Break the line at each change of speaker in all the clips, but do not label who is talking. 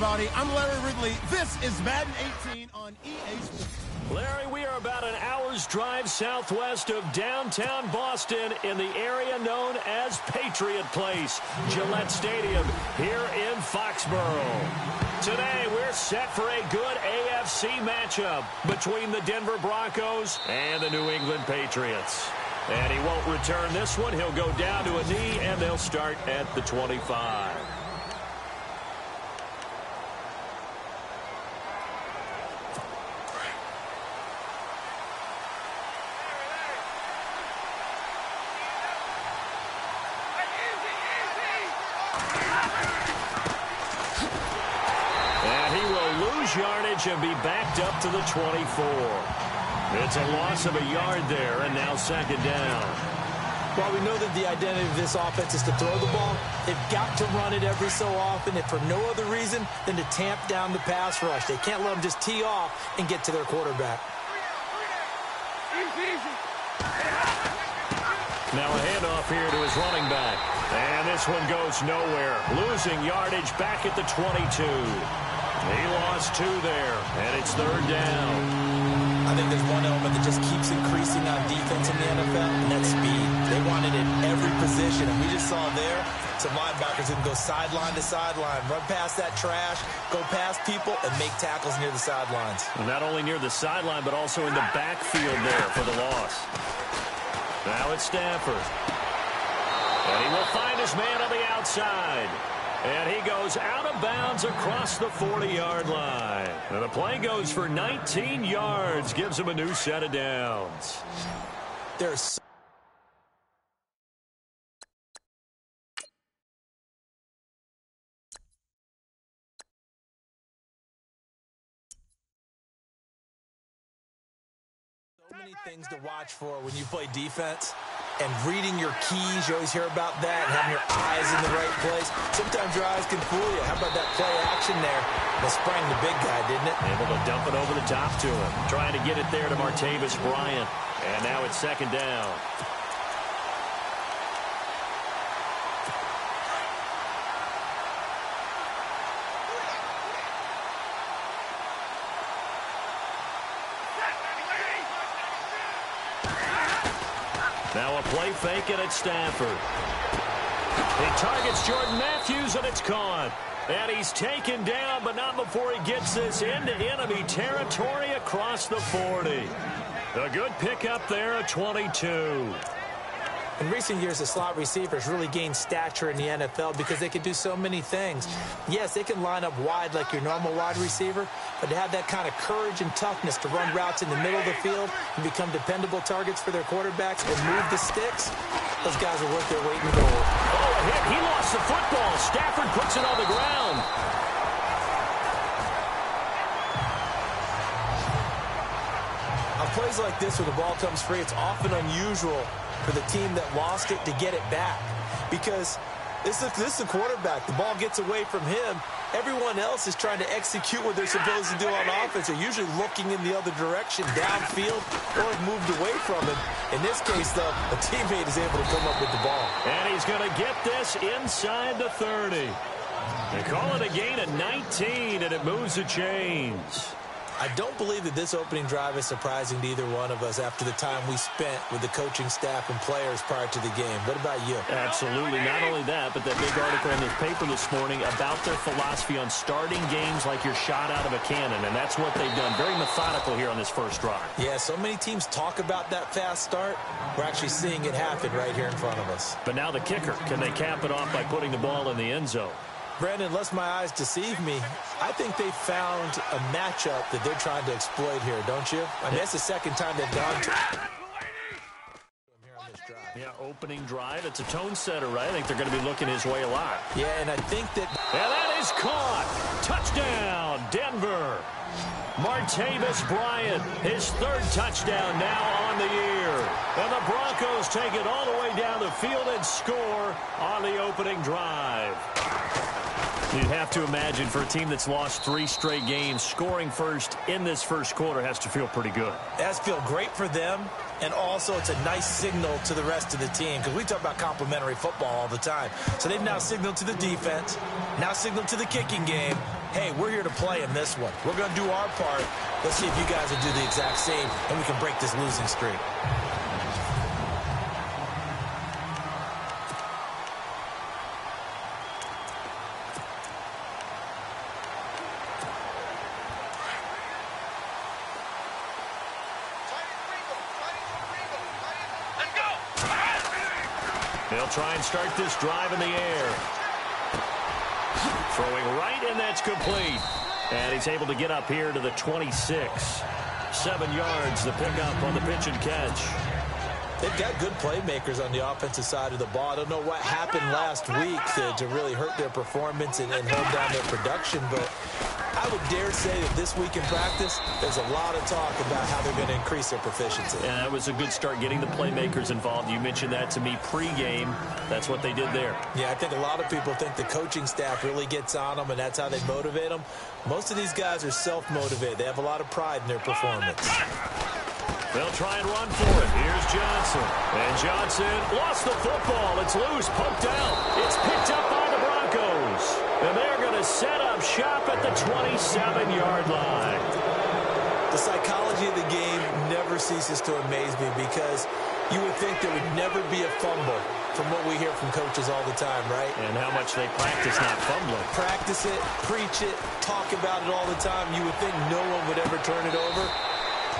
everybody. I'm Larry Ridley. This is Madden 18 on EA Sports.
Larry, we are about an hour's drive southwest of downtown Boston in the area known as Patriot Place, Gillette Stadium, here in Foxborough. Today, we're set for a good AFC matchup between the Denver Broncos and the New England Patriots. And he won't return this one. He'll go down to a knee, and they'll start at the 25. Yardage and be backed up to the 24. It's a loss of a yard there, and now second down.
Well, we know that the identity of this offense is to throw the ball. They've got to run it every so often, and for no other reason than to tamp down the pass rush. They can't let them just tee off and get to their quarterback.
Now a handoff here to his running back. And this one goes nowhere. Losing yardage back at the 22. He lost 2 there, and it's third down.
I think there's one element that just keeps increasing on defense in the NFL, and that's speed. They want it in every position, and we just saw there some linebackers who can go sideline to sideline, run past that trash, go past people, and make tackles near the sidelines.
And not only near the sideline, but also in the backfield there for the loss. Now it's Stafford. And he will find his man on the outside. And he goes out of bounds across the 40-yard line. And the play goes for 19 yards, gives him a new set of downs.
There's so many things to watch for when you play defense. And reading your keys, you always hear about that, and having your eyes in the right place. Sometimes your eyes can fool you. How about that play action there? That sprang the big guy, didn't it?
Able to dump it over the top to him. Trying to get it there to Martavis Bryant. And now it's second down. Now a play fake, and it's Stafford. He targets Jordan Matthews, and it's caught. And he's taken down, but not before he gets this into enemy territory across the 40. A good pickup there at 22.
In recent years, the slot receivers really gained stature in the NFL because they can do so many things. Yes, they can line up wide like your normal wide receiver, but to have that kind of courage and toughness to run routes in the middle of the field and become dependable targets for their quarterbacks and move the sticks, those guys are worth their weight in gold.
Oh, a hit. He lost the football. Stafford puts it on the ground.
On plays like this where the ball comes free, it's often unusual for the team that lost it to get it back, because this is a quarterback. The ball gets away from him. Everyone else is trying to execute what they're supposed to do on offense. They're usually looking in the other direction, downfield, or have moved away from him. In this case, though, a teammate is able to come up with the ball.
And he's going to get this inside the 30. They call it a gain of 19, and it moves the chains.
I don't believe that this opening drive is surprising to either one of us after the time we spent with the coaching staff and players prior to the game. What about you?
Absolutely. Not only that, but that big article in the paper this morning about their philosophy on starting games like you're shot out of a cannon, and that's what they've done. Very methodical here on this first drive.
Yeah, so many teams talk about that fast start. We're actually seeing it happen right here in front of us.
But now the kicker. Can they cap it off by putting the ball in the end zone?
Brandon, unless my eyes deceive me, I think they found a matchup that they're trying to exploit here, don't you? I mean, that's the second time they've gone to
Yeah, opening drive. It's a tone setter, right? I think they're going to be looking his way a lot.
Yeah, and I think that...
And that is caught. Touchdown, Denver. Martavis Bryant, his third touchdown now on the year. And the Broncos take it all the way down the field and score on the opening drive. You'd have to imagine for a team that's lost 3 straight games, scoring first in this first quarter has to feel pretty good.
It has to feel great for them, and also it's a nice signal to the rest of the team, because we talk about complimentary football all the time. So they've now signaled to the defense, now signaled to the kicking game, hey, we're here to play in this one. We're going to do our part. Let's see if you guys will do the exact same, and we can break this losing streak.
They'll try and start this drive in the air. Throwing right, and that's complete. And he's able to get up here to the 26. 7 yards, the pickup on the pitch and catch.
They've got good playmakers on the offensive side of the ball. I don't know what happened last week to really hurt their performance and hold down their production, but I would dare say that this week in practice, there's a lot of talk about how they're going to increase their proficiency.
Yeah, that was a good start, getting the playmakers involved. You mentioned that to me pregame. That's what they did there.
Yeah, I think a lot of people think the coaching staff really gets on them, and that's how they motivate them. Most of these guys are self-motivated. They have a lot of pride in their performance.
They'll try and run for it. Here's Johnson. And Johnson lost the football. It's loose, poked out. It's picked up by the Broncos. And they're going to set up shop at the 27-yard line.
The psychology of the game never ceases to amaze me because you would think there would never be a fumble from what we hear from coaches all the time, right?
And how much they practice not fumbling.
Practice it, preach it, talk about it all the time. You would think no one would ever turn it over.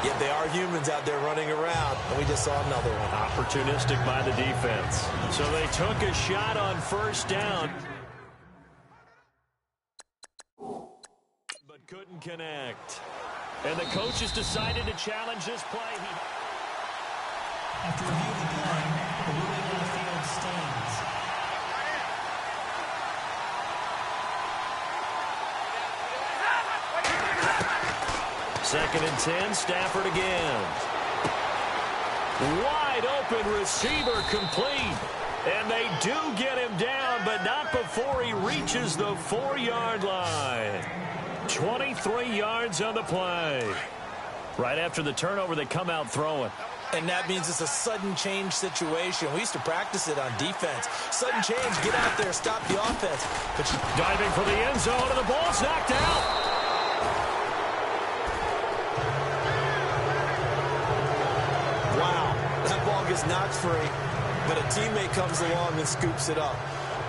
Yet they are humans out there running around, and we just saw another one.
Opportunistic by the defense. So they took a shot on first down, but couldn't connect. And the coach has decided to challenge this play.
After review of the play, the ruling on the field stands.
Second and 10, Stafford again. Wide open receiver complete. And they do get him down, but not before he reaches the 4-yard line. 23 yards on the play. Right after the turnover, they come out throwing.
And that means it's a sudden change situation. We used to practice it on defense. Sudden change, get out there, stop the offense. But
diving for the end zone, and the ball's knocked out.
Is knocked free, but a teammate comes along and scoops it up.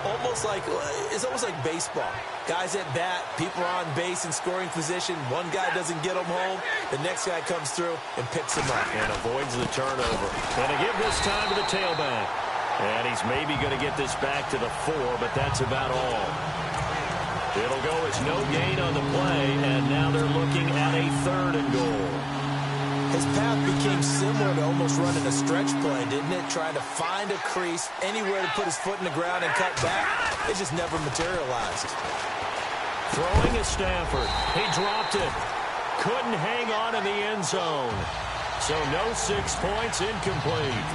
It's almost like baseball. Guys at bat, people are on base in scoring position. One guy doesn't get them home. The next guy comes through and picks him up.
And avoids the turnover. And to give this time to the tailback. And he's maybe going to get this back to the 4, but that's about all. It'll go as no gain on the play, and now they're looking at a 3rd and goal.
His path became similar to almost running a stretch play, didn't it? Trying to find a crease, anywhere to put his foot in the ground and cut back. It just never materialized.
Throwing is Stafford. He dropped it. Couldn't hang on in the end zone. So no 6 points, incomplete.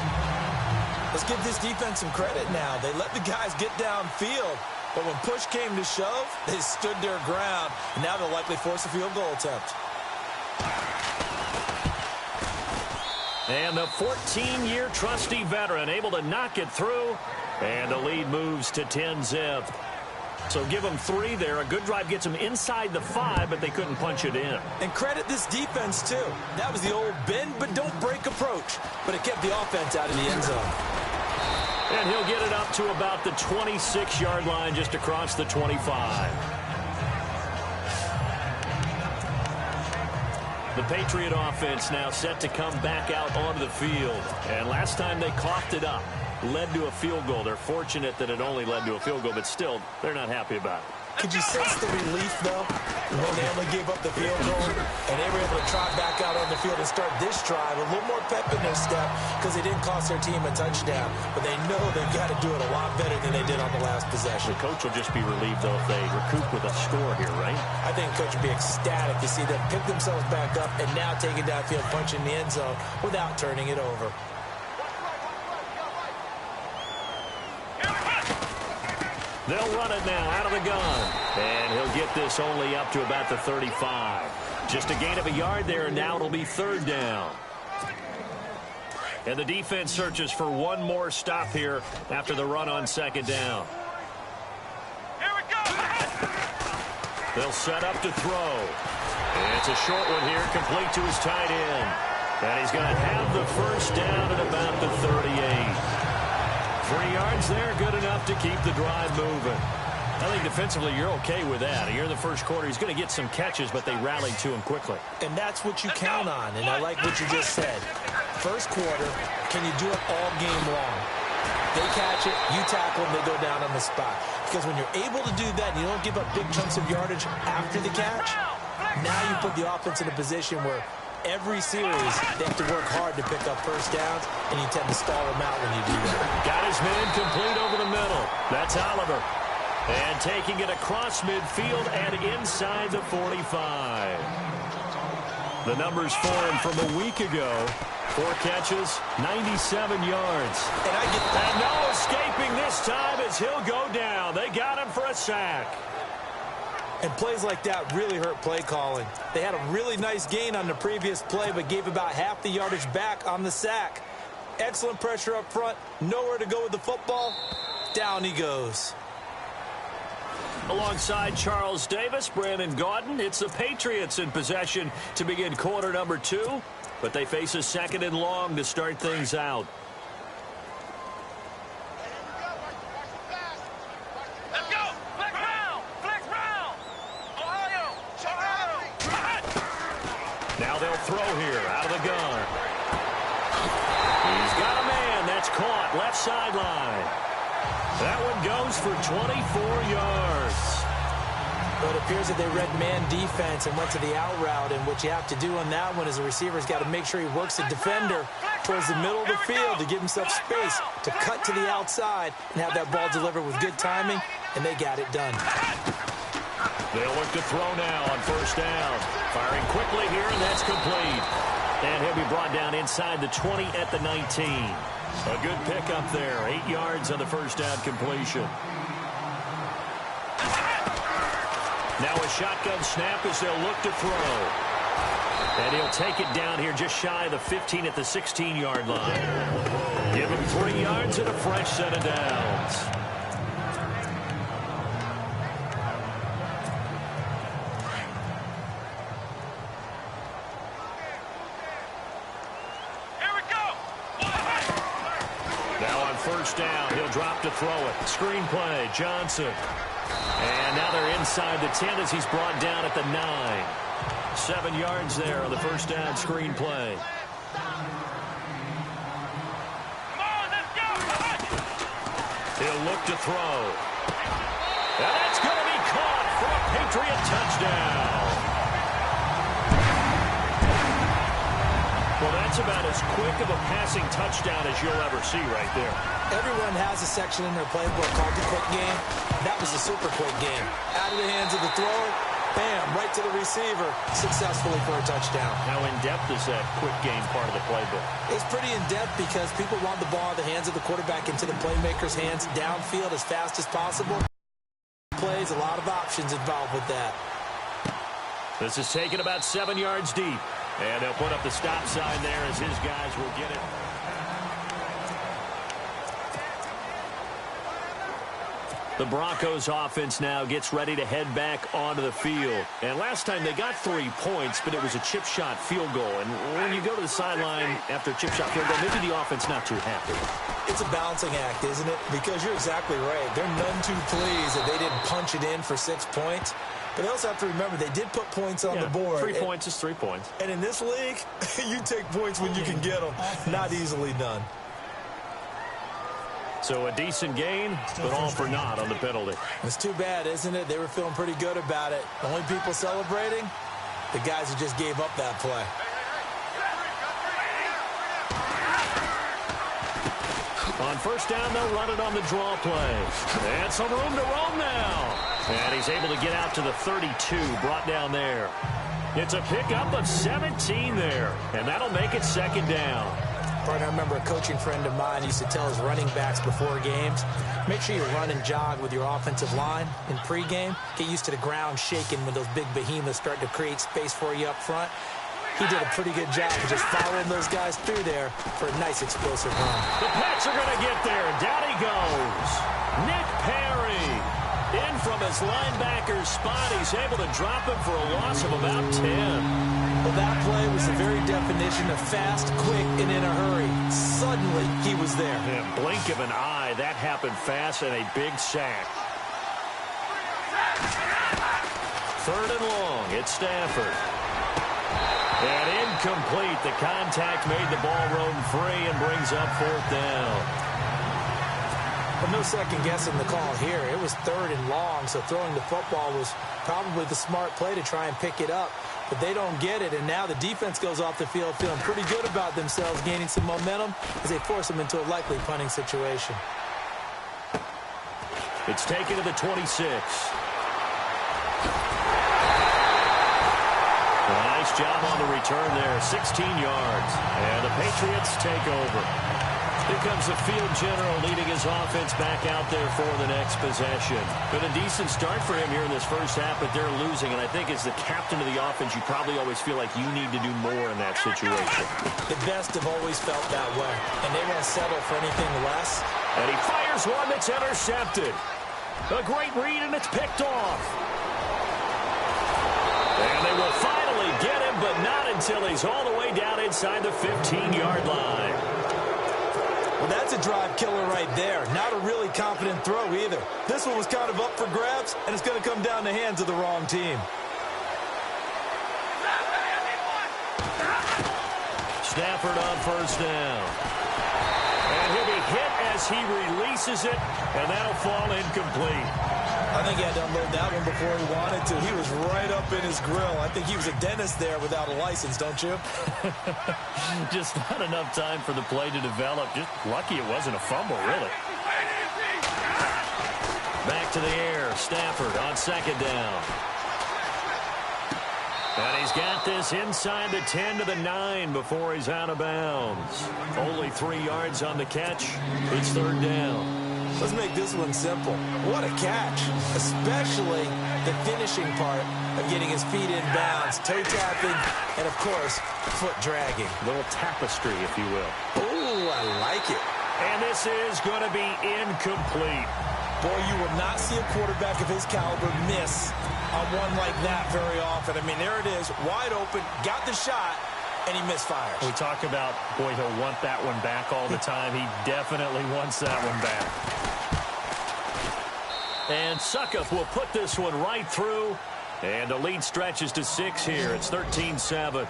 Let's give this defense some credit now. They let the guys get downfield. But when push came to shove, they stood their ground. And now they'll likely force a field goal attempt.
And the 14-year trusty veteran able to knock it through. And the lead moves to 10-zip. So give them 3 there. A good drive gets them inside the 5, but they couldn't punch it in.
And credit this defense, too. That was the old bend but don't break approach. But it kept the offense out of the end zone.
And he'll get it up to about the 26-yard line, just across the 25. The Patriot offense now set to come back out onto the field. And last time they coughed it up, led to a field goal. They're fortunate that it only led to a field goal, but still, they're not happy about it.
Could you sense the relief, though, when they only gave up the field goal and they were able to trot back out on the field and start this drive a little more pep in their step because they didn't cost their team a touchdown, but they know they've got to do it a lot better than they did on the last possession.
The coach will just be relieved, though, if they recoup with a score here, right?
I think the coach would be ecstatic to see them pick themselves back up and now take it downfield, punching the end zone without turning it over.
They'll run it now out of the gun. And he'll get this only up to about the 35. Just a gain of a yard there, and now it'll be 3rd down. And the defense searches for one more stop here after the run on 2nd down.
Here we go!
They'll set up to throw. It's a short one here, complete to his tight end. And he's going to have the first down at about the 38. 3 yards there, good enough to keep the drive moving. I think defensively you're okay with that. Here in the first quarter, he's going to get some catches, but they rallied to him quickly.
And that's what you count on, and I like what you just said. First quarter, can you do it all game long? They catch it, you tackle them, they go down on the spot. Because when you're able to do that and you don't give up big chunks of yardage after the catch, now you put the offense in a position where every series they have to work hard to pick up first downs, and you tend to stall them out when you do that.
Got his man complete over the middle. That's Oliver. And taking it across midfield and inside the 45. The numbers for him from a week ago. 4 catches, 97 yards. And no escaping this time as he'll go down. They got him for a sack.
And plays like that really hurt play calling. They had a really nice gain on the previous play, but gave about half the yardage back on the sack. Excellent pressure up front. Nowhere to go with the football. Down he goes.
Alongside Charles Davis, Brandon Gaudin, it's the Patriots in possession to begin quarter number 2, but they face a 2nd and long to start things out.
Let's go! Flex round! Flex round! Ohio!
Now they'll throw here out of the gun. He's got a man. That's caught. Left sideline. That one goes for 24 yards.
Well, it appears that they read man defense and went to the out route, and what you have to do on that one is the receiver's got to make sure he works the defender towards the middle of the field to give himself space to cut to the outside and have that ball delivered with good timing, and they got it done.
They'll look to throw now on first down. Firing quickly here, and that's complete. And he'll be brought down inside the 20 at the 19. A good pickup there. 8 yards on the first down completion. Now a shotgun snap as they'll look to throw. And he'll take it down here just shy of the 15 at the 16-yard line. Give him 3 yards and a fresh set of downs. First down, he'll drop to throw it. Screenplay, Johnson. And now they're inside the 10 as he's brought down at the 9. 7 yards there on the first down screenplay. He'll look to throw. And that's going to be caught for a Patriot touchdown. Well, that's about as quick of a passing touchdown as you'll ever see right there.
Everyone has a section in their playbook called the quick game. That was a super quick game. Out of the hands of the thrower, bam, right to the receiver, successfully for a touchdown.
How in-depth is that quick game part of the playbook?
It's pretty in-depth because people want the ball in the hands of the quarterback into the playmaker's hands downfield as fast as possible. Plays, a lot of options involved with that.
This is taken about 7 yards deep. And they'll put up the stop sign there as his guys will get it. The Broncos offense now gets ready to head back onto the field. And last time they got 3 points, but it was a chip shot field goal. And when you go to the sideline after a chip shot field goal, maybe the offense not too happy.
It's a balancing act, isn't it? Because you're exactly right. They're none too pleased that they didn't punch it in for 6 points. But they also have to remember they did put points on the board.
3 points is 3 points.
And in this league, you take points when you can get them. Not easily done.
So a decent gain, but all for naught on the penalty.
It's too bad, isn't it? They were feeling pretty good about it. The only people celebrating, the guys who just gave up that play.
On first down, they'll run it on the draw play. And some room to roam now. And he's able to get out to the 32, brought down there. It's a pickup of 17 there, and that'll make it second down.
I remember a coaching friend of mine used to tell his running backs before games, make sure you run and jog with your offensive line in pregame. Get used to the ground shaking when those big behemoths start to create space for you up front. He did a pretty good job of just following those guys through there for a nice explosive run.
The Pats are going to get there. Down he goes. Nick Perry in from his linebacker's spot. He's able to drop him for a loss of about 10.
Well, that play was the very definition of fast, quick, and in a hurry. Suddenly, he was there.
Yeah, blink of an eye, that happened fast, and a big sack. 3rd and long, it's Stafford. And incomplete. The contact made the ball roam free and brings up 4th down.
But no second guessing the call here. It was 3rd and long, so throwing the football was probably the smart play to try and pick it up. But they don't get it, and now the defense goes off the field feeling pretty good about themselves, gaining some momentum as they force them into a likely punting situation.
It's taken to the 26. Nice job on the return there, 16 yards. And the Patriots take over. Here comes the field general leading his offense back out there for the next possession. Been a decent start for him here in this first half, but they're losing. And I think as the captain of the offense, you probably always feel like you need to do more in that situation.
The best have always felt that way, and they won't settle for anything less.
And he fires one that's intercepted. A great read, and it's picked off. And they will finally get him, but not until he's all the way down inside the 15-yard line.
Well, that's a drive killer right there. Not a really confident throw either. This one was kind of up for grabs, and it's going to come down the hands of the wrong team.
Stafford on 1st down. And he'll be hit as he releases it, and that'll fall incomplete.
I think he had to unload that one before he wanted to. He was right up in his grill. I think he was a dentist there without a license, don't you?
Just not enough time for the play to develop. Just lucky it wasn't a fumble, really. Back to the air. Stafford on 2nd down. And he's got this inside the 10 to the 9 before he's out of bounds. Only 3 yards on the catch. It's 3rd down.
Let's make this one simple. What a catch, especially the finishing part of getting his feet in bounds, toe tapping, and, of course, foot dragging.
A little tapestry, if you will.
Ooh, I like it.
And this is going to be incomplete.
Boy, you will not see a quarterback of his caliber miss on one like that very often. I mean, there it is, wide open, got the shot, and he misfires.
We talk about, boy, he'll want that one back all the time. He definitely wants that one back. And Suckup will put this one right through. And the lead stretches to 6 here. It's 13-7.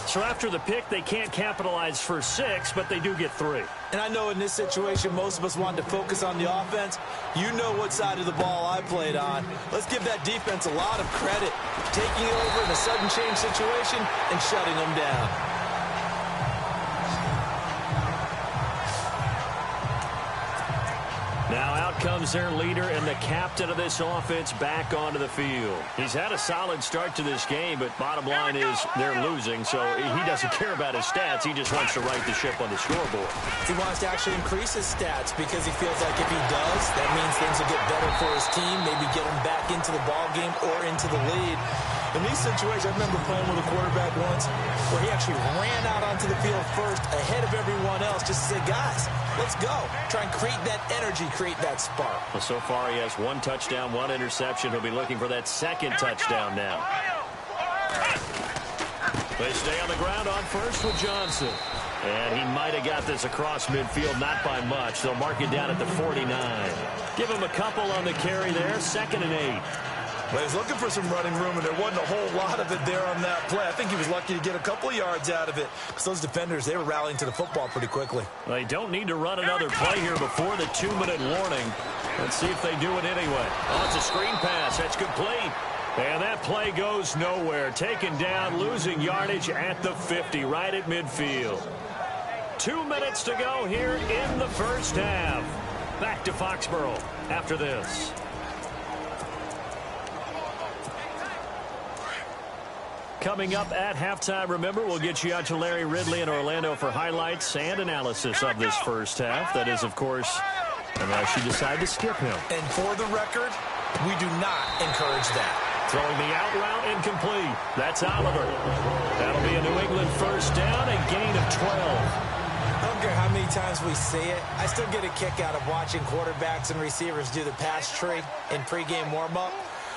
So after the pick, they can't capitalize for 6, but they do get 3.
And I know in this situation, most of us wanted to focus on the offense. You know what side of the ball I played on. Let's give that defense a lot of credit. Taking it over in a sudden change situation and shutting them down.
Now out comes their leader and the captain of this offense back onto the field. He's had a solid start to this game, but bottom line is they're losing, so he doesn't care about his stats. He just wants to right the ship on the scoreboard.
He wants to actually increase his stats because he feels like if he does, that means things will get better for his team, maybe get him back into the ball game or into the lead. In these situations, I remember playing with a quarterback once where he actually ran out onto the field first ahead of everyone else just to say, guys, let's go. Try and create that energy, create that spark.
Well, so far he has 1 touchdown, 1 interception. He'll be looking for that 2nd touchdown now. They stay on the ground on 1st with Johnson. And he might have got this across midfield, not by much. They'll mark it down at the 49. Give him a couple on the carry there, 2nd and 8.
Well, he was looking for some running room, and there wasn't a whole lot of it there on that play. I think he was lucky to get a couple of yards out of it. Because those defenders, they were rallying to the football pretty quickly.
They don't need to run another play here before the 2-minute warning. Let's see if they do it anyway. Oh, it's a screen pass. That's complete. And that play goes nowhere. Taken down, losing yardage at the 50, right at midfield. 2 minutes to go here in the first half. Back to Foxborough after this. Coming up at halftime, remember, we'll get you out to Larry Ridley in Orlando for highlights and analysis of this first half. That is, of course, unless you decide to skip him.
And for the record, we do not encourage that.
Throwing the out route incomplete. That's Oliver. That'll be a New England first down, a gain of 12.
don't care how many times we see it. I still get a kick out of watching quarterbacks and receivers do the pass tree in pregame warm-up.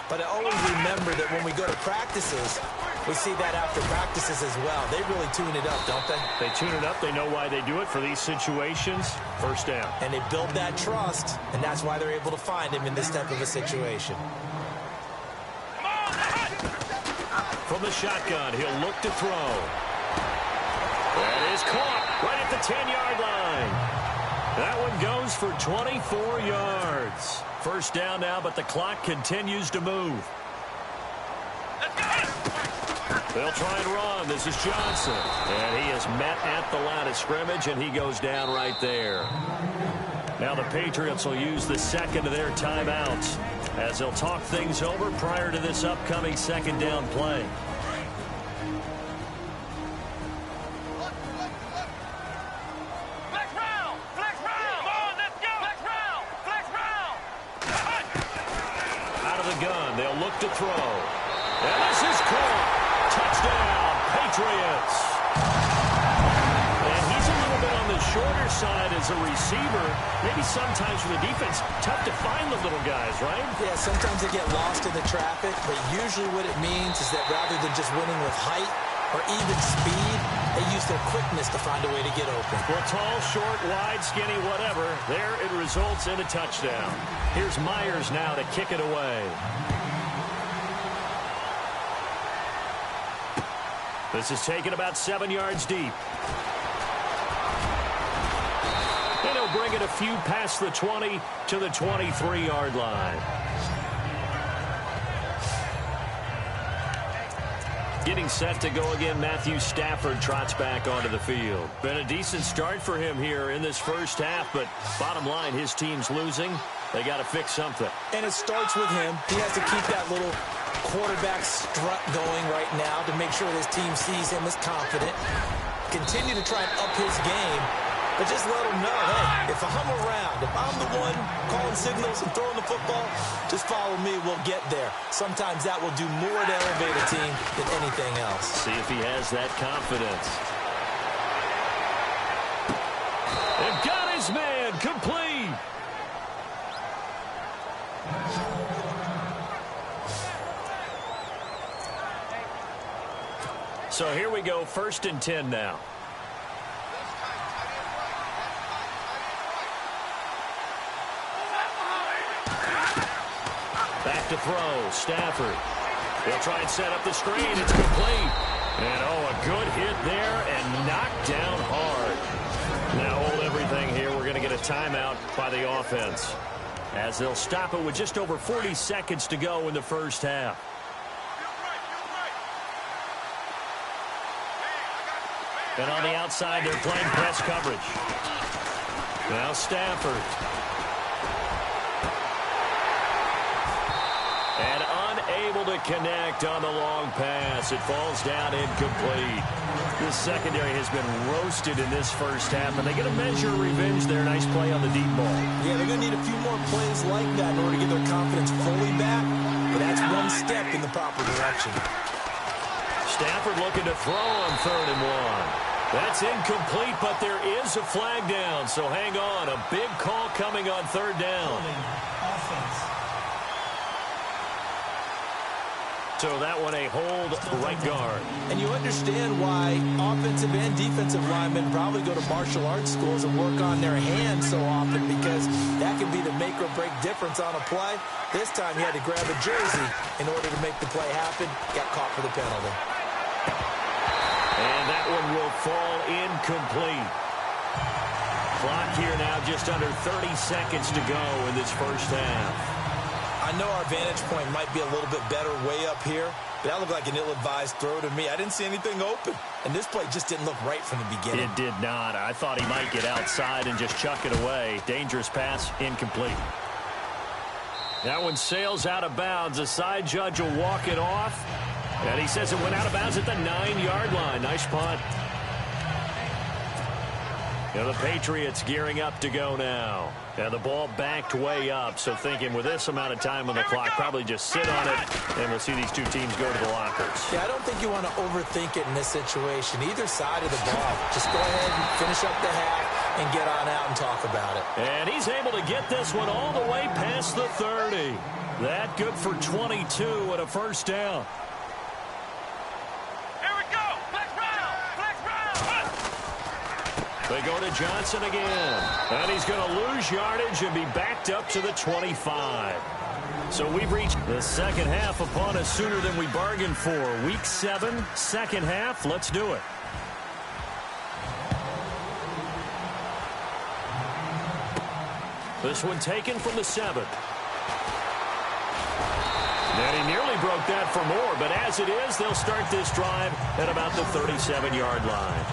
But I always remember that when we go to practices, we see that after practices as well. They really tune it up, don't they?
They tune it up. They know why they do it for these situations. First down.
And they build that trust, and that's why they're able to find him in this type of a situation.
From the shotgun, he'll look to throw. That is caught right at the 10-yard line. That one goes for 24 yards. First down now, but the clock continues to move. They'll try and run. This is Johnson. And he is met at the line of scrimmage, and he goes down right there. Now the Patriots will use the second of their timeouts as they'll talk things over prior to this upcoming second down play. They'll look to throw. And this is caught. Touchdown, Patriots. And he's a little bit on the shorter side as a receiver. Maybe sometimes for the defense, tough to find the little guys, right?
Yeah, sometimes they get lost in the traffic, but usually what it means is that rather than just winning with height or even speed, they use their quickness to find a way to get open.
Well, tall, short, wide, skinny, whatever. There it results in a touchdown. Here's Myers now to kick it away. This is taken about 7 yards deep. And he'll bring it a few past the 20 to the 23-yard line. Getting set to go again, Matthew Stafford trots back onto the field. Been a decent start for him here in this first half, but bottom line, his team's losing. They got to fix something.
And it starts with him. He has to keep that little quarterback strut going right now to make sure his team sees him as confident. Continue to try and up his game, but just let him know, hey, if I'm around, if I'm the one calling signals and throwing the football, just follow me, we'll get there. Sometimes that will do more to elevate a team than anything else.
See if he has that confidence. They've got his man complete. So here we go, 1st and 10 now. Back to throw, Stafford. They'll try and set up the screen. It's complete. And, a good hit there and knocked down hard. Now hold everything here. We're going to get a timeout by the offense, as they'll stop it with just over 40 seconds to go in the first half. And on the outside, they're playing press coverage. Now Stafford. And unable to connect on the long pass. It falls down incomplete. This secondary has been roasted in this first half, and they get a measure of revenge there. Nice play on the deep ball.
Yeah, they're going to need a few more plays like that in order to get their confidence fully back, but that's one step in the proper direction.
Stafford looking to throw on 3rd and 1. That's incomplete, but there is a flag down, so hang on. A big call coming on 3rd down. So that one a hold right guard.
And you understand why offensive and defensive linemen probably go to martial arts schools and work on their hands so often, because that can be the make or break difference on a play. This time he had to grab a jersey in order to make the play happen. Got caught for the penalty.
And that one will fall incomplete. Clock here now just under 30 seconds to go in this first half.
I know our vantage point might be a little bit better way up here, but that looked like an ill-advised throw to me. I didn't see anything open, and this play just didn't look right from the beginning.
It did not. I thought he might get outside and just chuck it away. Dangerous pass, incomplete. That one sails out of bounds. The side judge will walk it off, and he says it went out of bounds at the 9-yard line. Nice punt. The Patriots gearing up to go now. And the ball backed way up, so thinking with this amount of time on the clock, probably just sit on it, and we'll see these two teams go to the lockers.
Yeah, I don't think you want to overthink it in this situation. Either side of the ball. Just go ahead and finish up the half and get on out and talk about it.
And he's able to get this one all the way past the 30. That good for 22 and a first down.
Here we go. Flex round. Flex round.
They go to Johnson again. And he's going to lose yardage and be backed up to the 25. So we've reached the second half upon us sooner than we bargained for. Week 7, second half. Let's do it. This one taken from the 7. And he nearly broke that for more, but as it is, they'll start this drive at about the 37-yard line.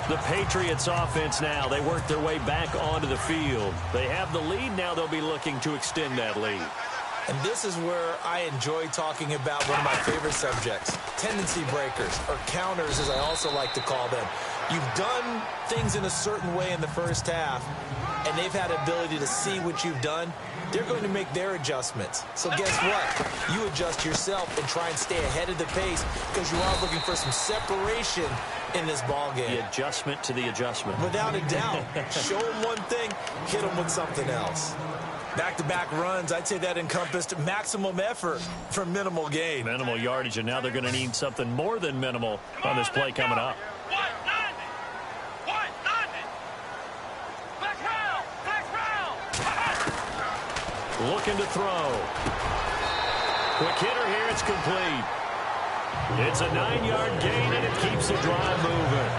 The Patriots offense now, they work their way back onto the field. They have the lead, now they'll be looking to extend that lead.
And this is where I enjoy talking about one of my favorite subjects, tendency breakers, or counters as I also like to call them. You've done things in a certain way in the first half, and they've had the ability to see what you've done. They're going to make their adjustments. So guess what? You adjust yourself and try and stay ahead of the pace because you are looking for some separation in this ball game.
The adjustment to the adjustment.
Without a doubt. Show them one thing, hit them with something else. Back-to-back runs, I'd say that encompassed maximum effort for minimal gain.
Minimal yardage, and now they're going to need something more than minimal on this play coming up. Looking to throw. Quick hitter here, it's complete. It's a 9-yard gain, and it keeps the drive moving.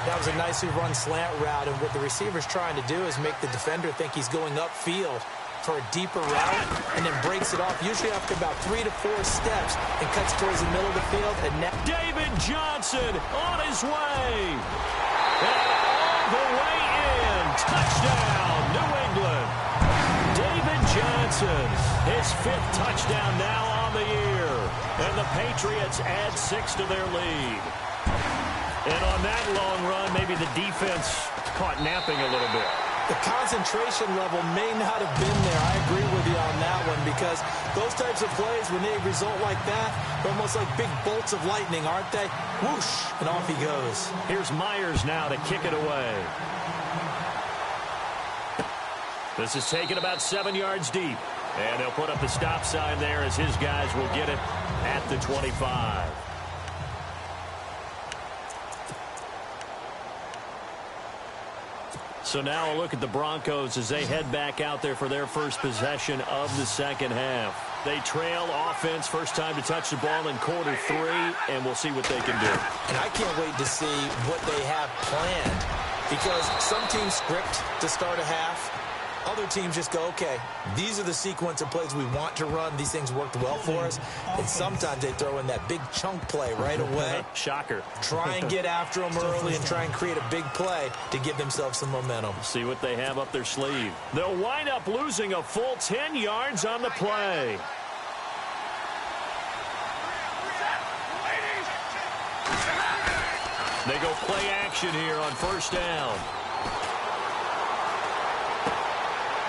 That was a nicely run slant route, and what the receiver's trying to do is make the defender think he's going upfield for a deeper route, and then breaks it off, usually after about 3 to 4 steps, and cuts towards the middle of the field. And now
David Johnson on his way. And all the way in. Touchdown, New England. David Johnson, his 5th touchdown now on the year. And the Patriots add 6 to their lead. And on that long run, maybe the defense caught napping a little bit.
the concentration level may not have been there. I agree with you on that one, because those types of plays, when they result like that, they're almost like big bolts of lightning, aren't they? Whoosh, and off he goes.
Here's Myers now to kick it away. This is taken about 7 yards deep. And they'll put up the stop sign there as his guys will get it at the 25. So now a look at the Broncos as they head back out there for their first possession of the second half. They trail offense, first time to touch the ball in quarter 3, and we'll see what they can do.
And I can't wait to see what they have planned, because some teams script to start a half. Other teams just go, okay, these are the sequence of plays we want to run. These things worked well for us. And sometimes they throw in that big chunk play right away.
Shocker.
Try and get after them early and try and create a big play to give themselves some momentum.
See what they have up their sleeve. They'll wind up losing a full 10 yards on the play. They go play action here on first down.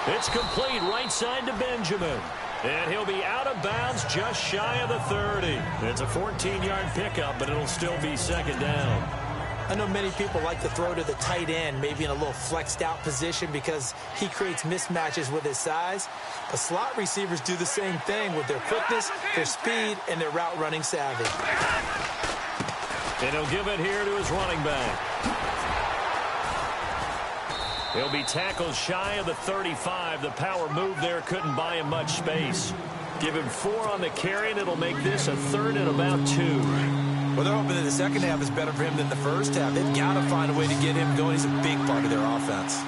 It's complete right side to Benjamin. And he'll be out of bounds just shy of the 30. It's a 14-yard pickup, but it'll still be second down.
I know many people like to throw to the tight end, maybe in a little flexed out position, because he creates mismatches with his size. But slot receivers do the same thing with their quickness, their speed, and their route running savvy.
And he'll give it here to his running back. He'll be tackled shy of the 35. The power move there couldn't buy him much space. Give him 4 on the carry, and it'll make this a third and about 2.
Well, they're hoping that the second half is better for him than the first half. They've got to find a way to get him going. He's a big part of their offense.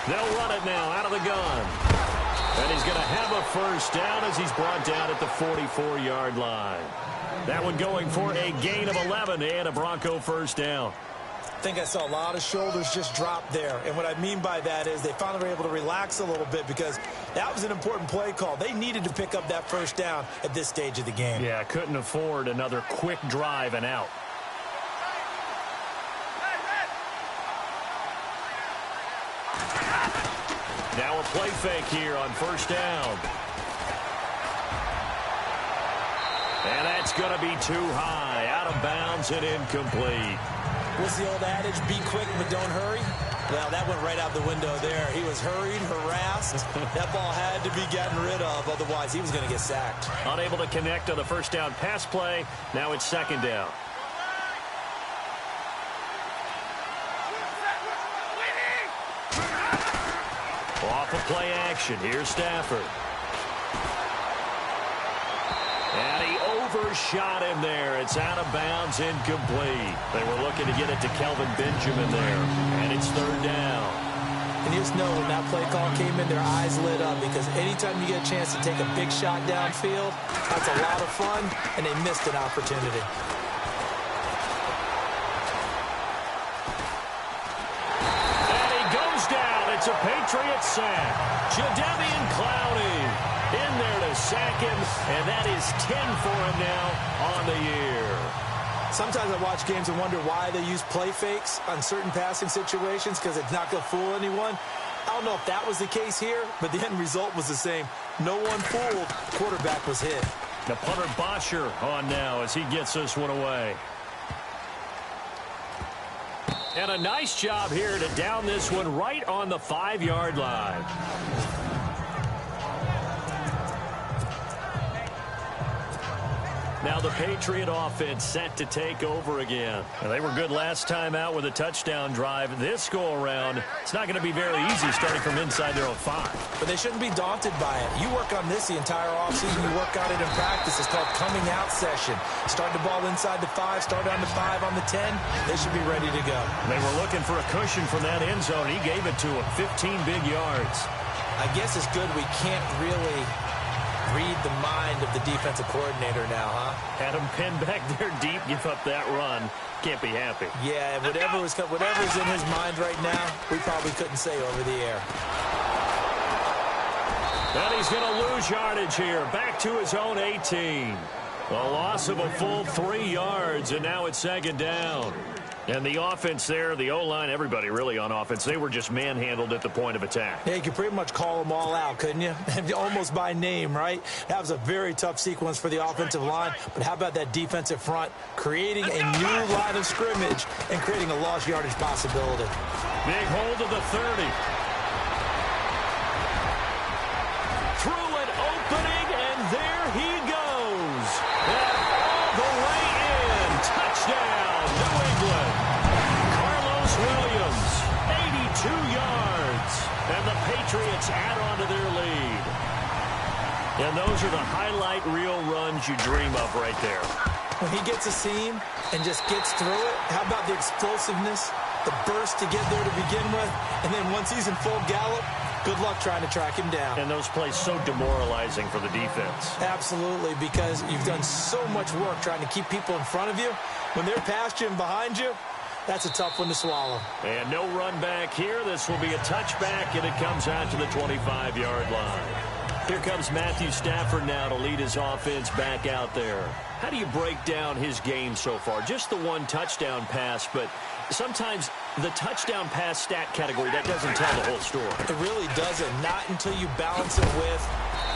They'll run it now out of the gun. And he's going to have a first down as he's brought down at the 44-yard line. That one going for a gain of 11 and a Bronco first down.
think I saw a lot of shoulders just drop there. And what I mean by that is they finally were able to relax a little bit because that was an important play call. They needed to pick up that first down at this stage of the game.
Yeah, couldn't afford another quick drive and out. Now a play fake here on first down. And that's going to be too high, out of bounds and incomplete.
What's the old adage? Be quick, but don't hurry. Well, that went right out the window there. He was hurried, harassed. That ball had to be gotten rid of, otherwise he was going to get sacked.
Unable to connect on the first down pass play. Now it's second down. Off of play action. Here's Stafford. And he overshot him there. It's out of bounds, incomplete. They were looking to get it to Kelvin Benjamin there. And it's third down.
And you just know when that play call came in, their eyes lit up because anytime you get a chance to take a big shot downfield, that's a lot of fun, and they missed an opportunity.
And he goes down. It's a Patriots sack. Jadeveon Clowney in there to sack him, and that is 10 for him now on the year.
Sometimes I watch games and wonder why they use play fakes on certain passing situations because it's not going to fool anyone. I don't know if that was the case here, but the end result was the same. No one fooled. Quarterback was hit.
The punter Bosher on now as he gets this one away. And a nice job here to down this one right on the 5-yard line. Now the Patriot offense set to take over again. And they were good last time out with a touchdown drive. This go-around, it's not going to be very easy starting from inside their own 5.
But they shouldn't be daunted by it. You work on this the entire offseason. You work on it in practice. It's called coming out session. Start the ball inside the 5, start on the 5, on the 10. They should be ready to go.
They were looking for a cushion from that end zone. He gave it to him, 15 big yards.
I guess it's good we can't really read the mind of the defensive coordinator now, huh?
Had him pinned back there deep, give up that run. Can't be happy.
Yeah, whatever's in his mind right now, we probably couldn't say over the air.
And he's going to lose yardage here. Back to his own 18. A loss of a full 3 yards, and now it's second down. And the offense there, the O-line, everybody really on offense, they were just manhandled at the point of attack.
Yeah, you could pretty much call them all out, couldn't you? Almost by name, right? That was a very tough sequence for the offensive line. But how about that defensive front creating a new line of scrimmage and creating a lost yardage possibility?
Big hold of the 30. Through an opening, and there he goes. And all the way in. Touchdown, New England. Williams, 82 yards, and the Patriots add on to their lead. And those are the highlight reel runs you dream of right there.
When he gets a seam and just gets through it, how about the explosiveness, the burst to get there to begin with, and then once he's in full gallop, good luck trying to track him down.
And those plays so demoralizing for the defense.
Absolutely, because you've done so much work trying to keep people in front of you. When they're past you and behind you, that's a tough one to swallow.
And no run back here. This will be a touchback, and it comes out to the 25-yard line. Here comes Matthew Stafford now to lead his offense back out there. How do you break down his game so far? Just the one touchdown pass, but sometimes the touchdown pass stat category, that doesn't tell the whole story.
It really doesn't. Not until you balance it with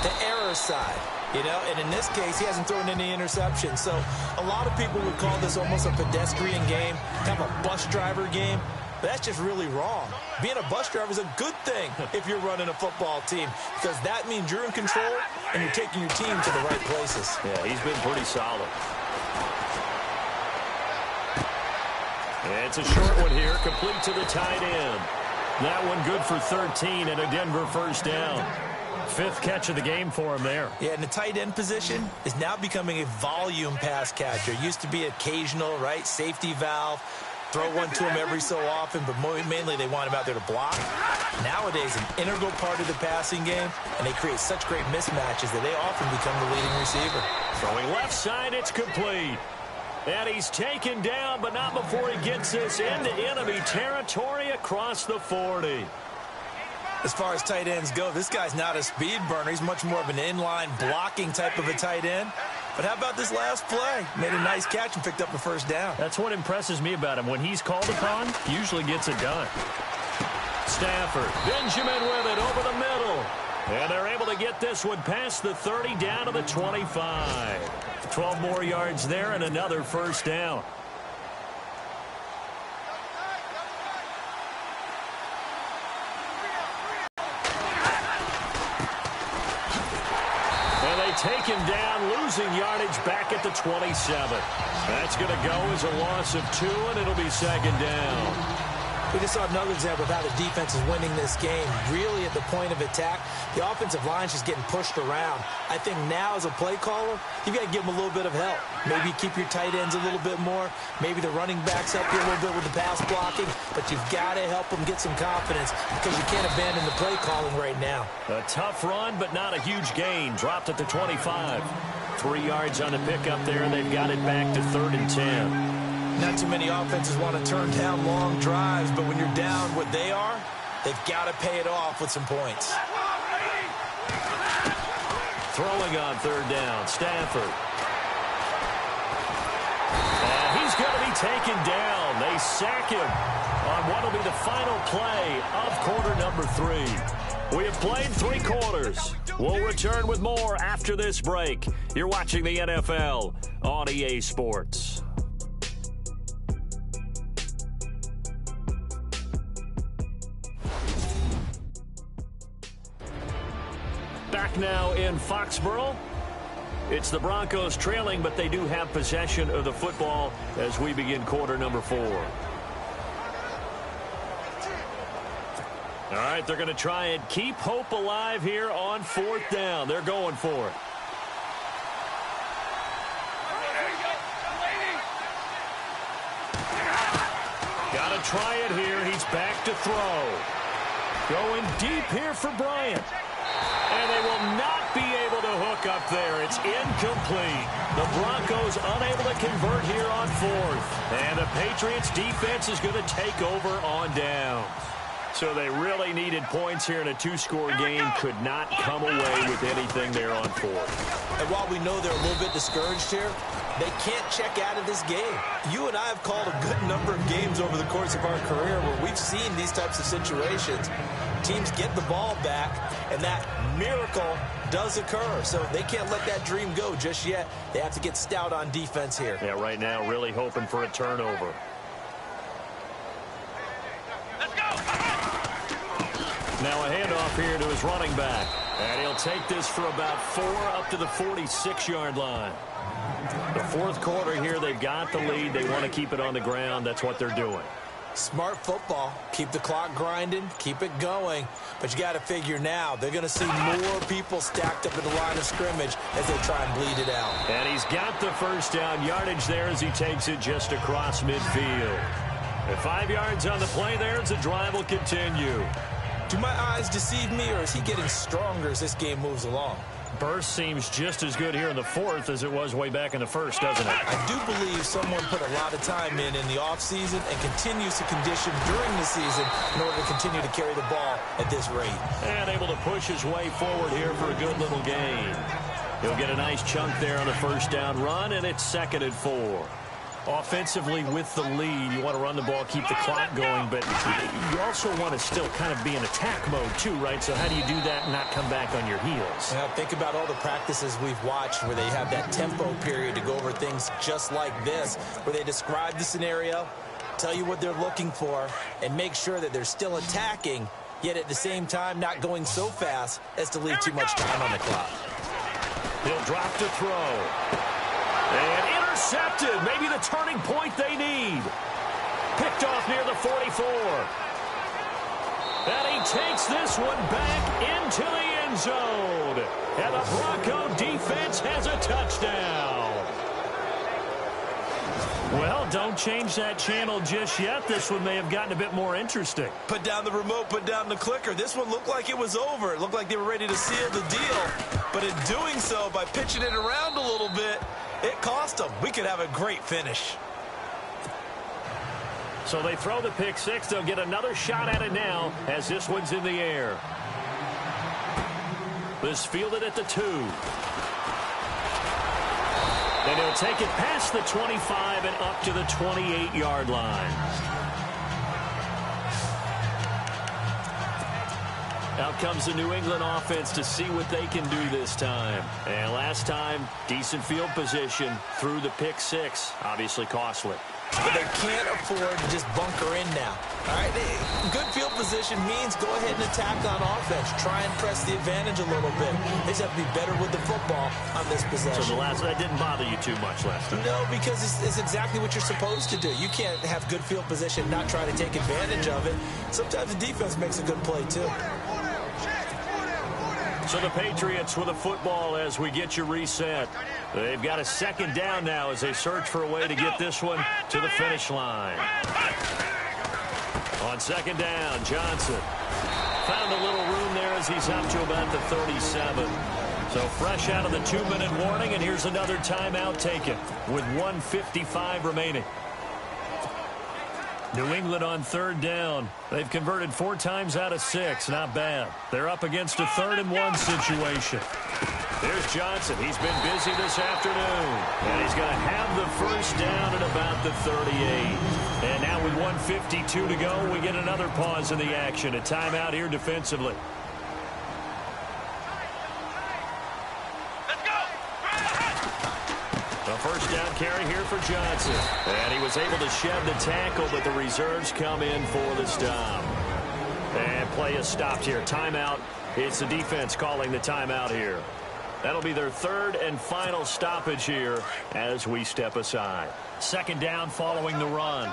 the error side. You know, and in this case, he hasn't thrown any interceptions. So a lot of people would call this almost a pedestrian game, kind of a bus driver game. But that's just really wrong. Being a bus driver is a good thing if you're running a football team because that means you're in control and you're taking your team to the right places.
Yeah, he's been pretty solid. And it's a short one here, complete to the tight end. That one good for 13 and a Denver first down. 5th catch of the game for him there.
Yeah, and the tight end position is now becoming a volume pass catcher. It used to be occasional, right? Safety valve. Throw one to him every so often, but mainly they want him out there to block. Nowadays, an integral part of the passing game, and they create such great mismatches that they often become the leading receiver.
Throwing left side, it's complete. And he's taken down, but not before he gets this into enemy territory across the 40.
As far as tight ends go, this guy's not a speed burner. He's much more of an inline blocking type of a tight end. But how about this last play? Made a nice catch and picked up a first down.
That's what impresses me about him. When he's called upon, he usually gets it done. Stafford, Benjamin with it over the middle. And they're able to get this one past the 30 down to the 25. 12 more yards there and another first down. Take him down, losing yardage back at the 27. That's going to go as a loss of 2, and it'll be second down.
We just saw another example of how the defense is winning this game. Really at the point of attack, the offensive line's just getting pushed around. I think now as a play caller, you've got to give them a little bit of help. Maybe keep your tight ends a little bit more. Maybe the running backs help you a little bit with the pass blocking. But you've got to help them get some confidence because you can't abandon the play calling right now.
A tough run, but not a huge gain. Dropped at the 25. 3 yards on the pickup there, and they've got it back to 3rd and 10.
Not too many offenses want to turn down long drives, but when you're down what they are, they've got to pay it off with some points.
Throwing on 3rd down, Stafford. And he's going to be taken down. They sack him on what will be the final play of quarter number 3. We have played 3 quarters. We'll return with more after this break. You're watching the NFL on EA Sports. Back now in Foxborough. It's the Broncos trailing, but they do have possession of the football as we begin quarter number 4. All right, they're going to try and keep hope alive here on 4th down. They're going for it. Got to try it here. He's back to throw. Going deep here for Bryant. And they will not be able to hook up there. It's incomplete. The Broncos unable to convert here on 4th. And the Patriots defense is going to take over on downs. So they really needed points here in a 2-score game. Could not come away with anything there on 4th.
And while we know they're a little bit discouraged here, they can't check out of this game. You and I have called a good number of games over the course of our career where we've seen these types of situations. Teams get the ball back, and that miracle does occur. So they can't let that dream go just yet. They have to get stout on defense here.
Yeah, right now really hoping for a turnover.
Let's go!
Now a handoff here to his running back. And he'll take this for about 4 up to the 46-yard line. The 4th quarter here, they've got the lead. They want to keep it on the ground. That's what they're doing.
Smart football. Keep the clock grinding. Keep it going. But you got to figure now, they're going to see more people stacked up at the line of scrimmage as they try and bleed it out.
And he's got the first down yardage there as he takes it just across midfield. At 5 yards on the play there as the drive will continue.
Do my eyes deceive me, or is he getting stronger as this game moves along?
Burst seems just as good here in the 4th as it was way back in the 1st, doesn't it?
I do believe someone put a lot of time in the offseason and continues to condition during the season in order to continue to carry the ball at this rate.
And able to push his way forward here for a good little gain. He'll get a nice chunk there on the first down run, and it's 2nd and 4. Offensively with the lead, you want to run the ball, keep the clock going, but you also want to still kind of be in attack mode too, right? So how do you do that and not come back on your heels?
Now, think about all the practices we've watched where they have that tempo period to go over things just like this, where they describe the scenario, tell you what they're looking for, and make sure that they're still attacking, yet at the same time not going so fast as to leave too much time on the clock.
He'll drop to throw. And intercepted. Maybe the turning point they need. Picked off near the 44. And he takes this one back into the end zone. And the Bronco defense has a touchdown. Well, don't change that channel just yet. This one may have gotten a bit more interesting.
Put down the remote, put down the clicker. This one looked like it was over. It looked like they were ready to seal the deal. But in doing so, by pitching it around a little bit, it cost them. We could have a great finish.
So they throw the pick six. They'll get another shot at it now as this one's in the air. This fielded at the 2. And he'll take it past the 25 and up to the 28-yard line. Out comes the New England offense to see what they can do this time. And last time, decent field position through the pick six. Obviously costly.
But they can't afford to just bunker in now. All right, good field position means go ahead and attack on offense. Try and press the advantage a little bit. They just have to be better with the football on this possession.
So that didn't bother you too much last time?
No, because it's exactly what you're supposed to do. You can't have good field position, not try to take advantage of it. Sometimes the defense makes a good play, too.
So the Patriots with a football as we get you reset. They've got a second down now as they search for a way to get this one to the finish line. On second down, Johnson found a little room there as he's up to about the 37. So fresh out of the 2-minute warning, and here's another timeout taken with 1:55 remaining. New England on third down. They've converted 4 times out of 6. Not bad. They're up against a 3rd-and-1 situation. There's Johnson. He's been busy this afternoon. And he's going to have the first down at about the 38. And now with 1:52 to go, we get another pause in the action. A timeout here defensively. A first down carry here for Johnson. And he was able to shed the tackle, but the reserves come in for the stop. And play is stopped here. Timeout. It's the defense calling the timeout here. That'll be their 3rd and final stoppage here as we step aside. Second down following the run.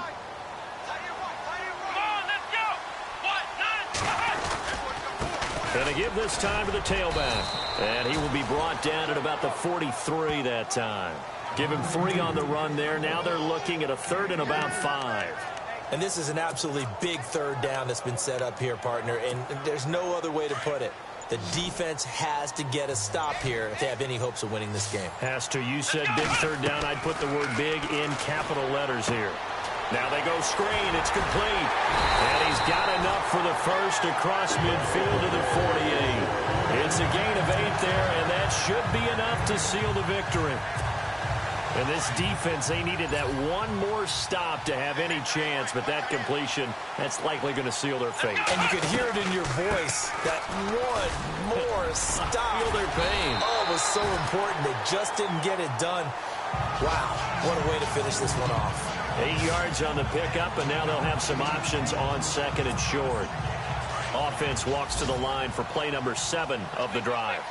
And they give this time to the tailback. And he will be brought down at about the 43 that time. Give him 3 on the run there. Now they're looking at a 3rd and about 5.
And this is an absolutely big 3rd down that's been set up here, partner. And there's no other way to put it. The defense has to get a stop here if they have any hopes of winning this game.
Has to. You said big 3rd down. I'd put the word big in capital letters here. Now they go screen. It's complete. And he's got enough for the first across midfield to the 48. It's a gain of 8 there, and that should be enough to seal the victory. And this defense, they needed that one more stop to have any chance, but that completion, that's likely going to seal their fate.
And you could hear it in your voice, that one more stop.
Feel their pain.
Oh, it was so important. They just didn't get it done. Wow, what a way to finish this one off.
8 yards on the pickup, and now they'll have some options on 2nd and short. Offense walks to the line for play number 7 of the drive.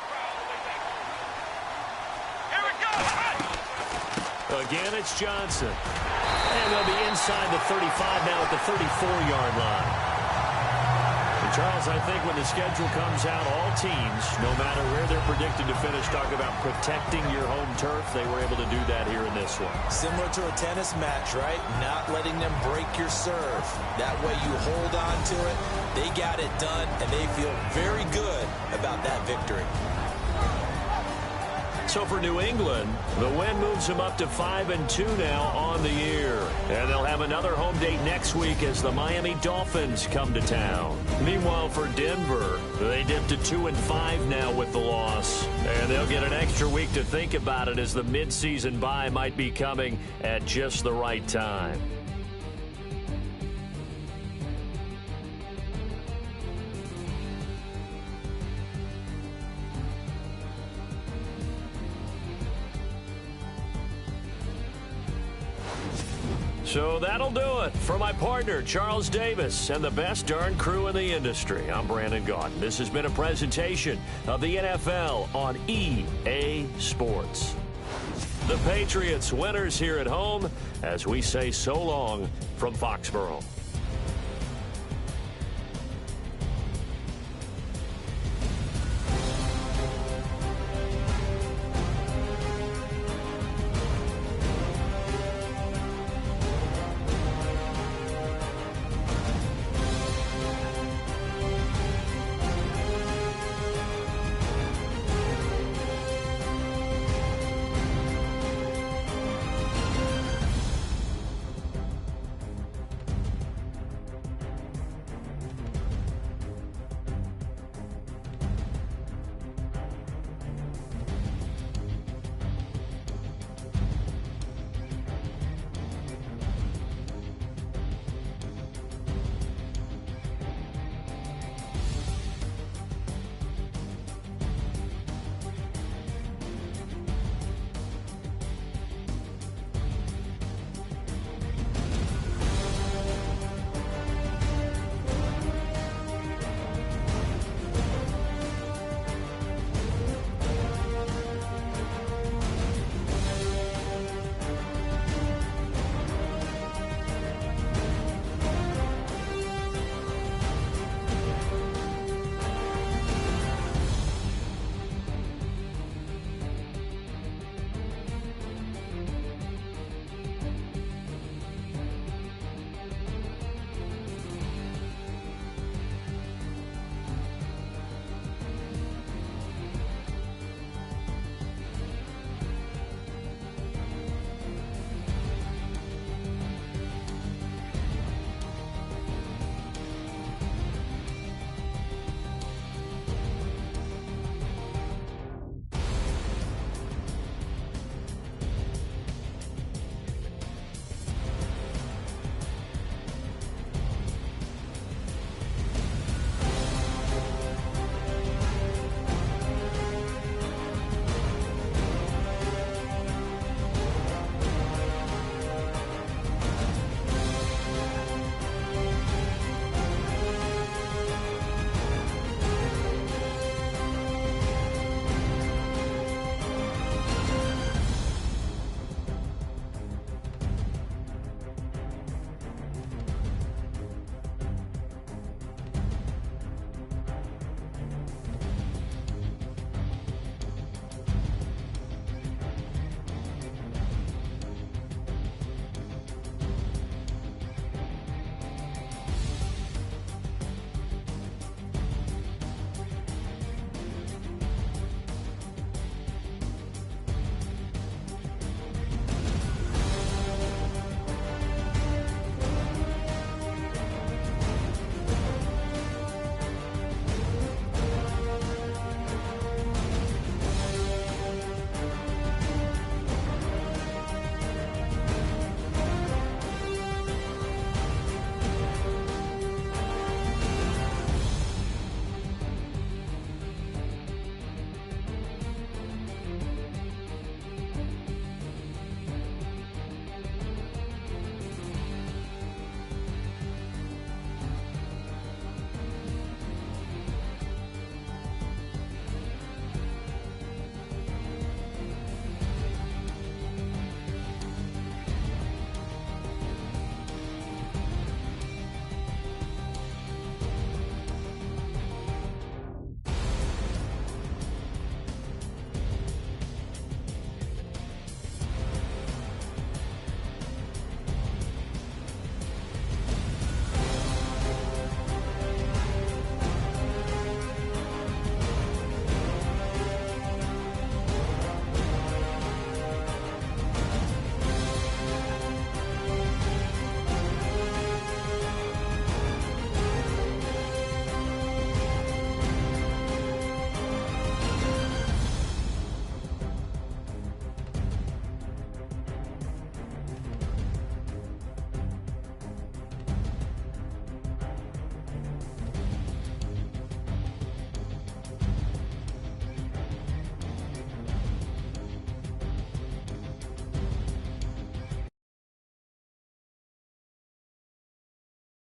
Again, it's Johnson. And they'll be inside the 35 now at the 34-yard line. And Charles, I think when the schedule comes out, all teams, no matter where they're predicted to finish, talk about protecting your home turf. They were able to do that here in this one.
Similar to a tennis match, right? Not letting them break your serve. That way you hold on to it. They got it done, and they feel very good about that victory.
So for New England, the win moves them up to 5-2 now on the year. And they'll have another home date next week as the Miami Dolphins come to town. Meanwhile, for Denver, they dipped to 2-5 now with the loss. And they'll get an extra week to think about it as the midseason bye might be coming at just the right time. So that'll do it for my partner, Charles Davis, and the best darn crew in the industry. I'm Brandon Gaudin. This has been a presentation of the NFL on EA Sports. The Patriots winners here at home as we say so long from Foxborough.